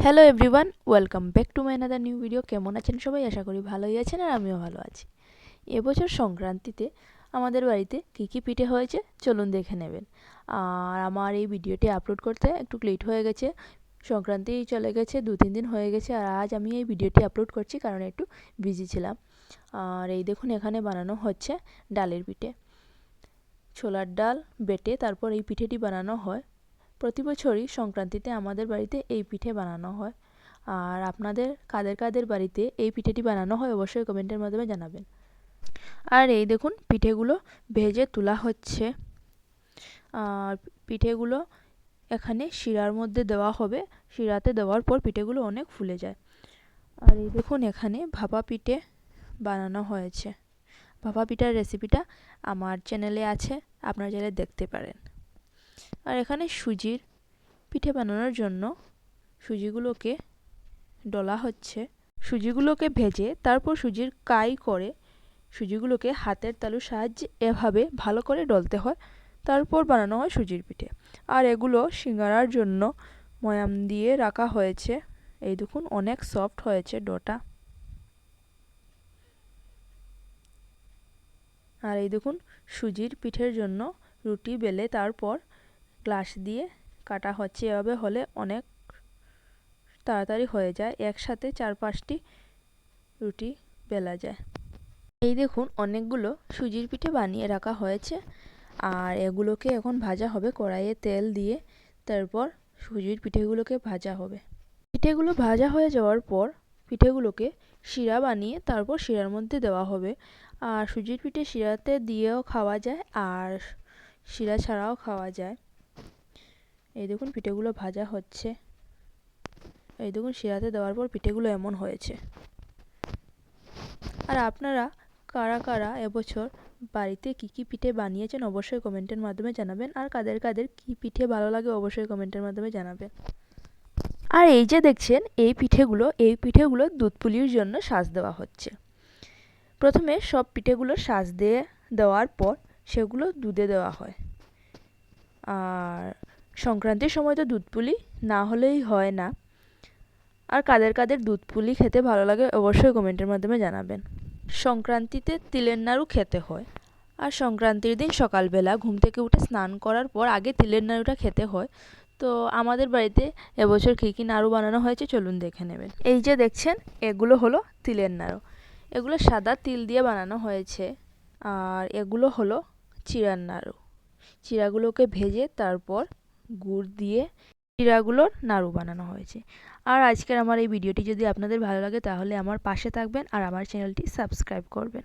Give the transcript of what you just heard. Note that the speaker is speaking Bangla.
Hello everyone, welcome back to my another new video. কেমন আছেন সবাই? আশা করি ভালোই আছেন আর আমিও ভালো আছি। এবছর সংক্রান্তিতে আমাদের বাড়িতে কী কী পিঠে হয়েছে চলুন দেখে নেবেন। আর আমার এই ভিডিওটি আপলোড করতে একটু লেট হয়ে গেছে, সংক্রান্তি চলে গেছে, 2-3 দিন হয়ে গেছে। আর আজ আমি এই ভিডিওটি আপলোড করছি কারণ একটু বিজি ছিলাম। আর এই দেখুন, এখানে বানানো হচ্ছে ডালের পিঠে। ছোলার ডাল বেটে তারপর এই পিঠেটি বানানো হয়। প্রতি বছরই সংক্রান্তিতে আমাদের বাড়িতে এই পিঠে বানানো হয়। আর আপনাদের কাদের কাদের বাড়িতে এই পিঠেটি বানানো হয় অবশ্যই কমেন্টের মাধ্যমে জানাবেন। আর এই দেখুন, পিঠেগুলো ভেজে তোলা হচ্ছে। আর পিঠেগুলো এখানে শিরার মধ্যে দেওয়া হবে। শিরাতে দেওয়ার পর পিঠেগুলো অনেক ফুলে যায়। আর এই দেখুন, এখানে ভাপা পিঠে বানানো হয়েছে। ভাপা পিঠার রেসিপিটা আমার চ্যানেলে আছে, আপনারা চাইলে দেখতে পারেন। আর এখানে সুজির পিঠে বানানোর জন্য সুজিগুলোকে ডলা হচ্ছে। সুজিগুলোকে ভেজে তারপর সুজির কাই করে সুজিগুলোকে হাতের তালুর সাহায্যে এভাবে ভালো করে ডলতে হয়, তারপর বানানো হয় সুজির পিঠে। আর এগুলো সিঙ্গারার জন্য ময়াম দিয়ে রাখা হয়েছে। এই দেখুন, অনেক সফট হয়েছে ডোটা। আর এই দেখুন, সুজির পিঠের জন্য রুটি বেলে তারপর গ্লাস দিয়ে কাটা হচ্ছে। এভাবে হলে অনেক তাড়াতাড়ি হয়ে যায়, একসাথে 4-5টি রুটি বেলা যায়। এই দেখুন, অনেকগুলো সুজির পিঠে বানিয়ে রাখা হয়েছে। আর এগুলোকে এখন ভাজা হবে কড়াইয়ে তেল দিয়ে, তারপর সুজির পিঠেগুলোকে ভাজা হবে। পিঠেগুলো ভাজা হয়ে যাওয়ার পর পিঠেগুলোকে শিরা বানিয়ে তারপর শিরার মধ্যে দেওয়া হবে। আর সুজির পিঠে শিরাতে দিয়েও খাওয়া যায় আর শিরা ছাড়াও খাওয়া যায়। এই দেখুন, পিঠেগুলো ভাজা হচ্ছে। এই দেখুন, শিরাতে দেওয়ার পর পিঠেগুলো এমন হয়েছে। আর আপনারা কারা কারা এবছর বাড়িতে কী কী পিঠে বানিয়েছেন অবশ্যই কমেন্টের মাধ্যমে জানাবেন। আর কাদের কাদের কী পিঠে ভালো লাগে অবশ্যই কমেন্টের মাধ্যমে জানাবেন। আর এই যে দেখছেন, এই পিঠেগুলো দুধ পুলির জন্য সাজ দেওয়া হচ্ছে। প্রথমে সব পিঠেগুলো সাজ দিয়ে দেওয়ার পর সেগুলো দুধে দেওয়া হয়। আর সংক্রান্তির সময় তো দুধ পুলি না হলেই হয় না। আর কাদের কাদের দুধ পুলি খেতে ভালো লাগে অবশ্যই কমেন্টের মাধ্যমে জানাবেন। সংক্রান্তিতে তিলের নাড়ু খেতে হয়। আর সংক্রান্তির দিন সকালবেলা ঘুম থেকে উঠে স্নান করার পর আগে তিলের নাড়ুটা খেতে হয়। তো আমাদের বাড়িতে এবছর কী কী নাড়ু বানানো হয়েছে চলুন দেখে নেবেন। এই যে দেখছেন, এগুলো হলো তিলের নাড়ু। এগুলো সাদা তিল দিয়ে বানানো হয়েছে। আর এগুলো হলো চিড়ার নাড়ু। চিড়াগুলোকে ভেজে তারপর গুড় দিয়ে চিড়াগুলোর নাড়ু বানানো হয়েছে। আর আজকের আমার এই ভিডিওটি যদি আপনাদের ভালো লাগে তাহলে আমার পাশে থাকবেন আর আমার চ্যানেলটি সাবস্ক্রাইব করবেন।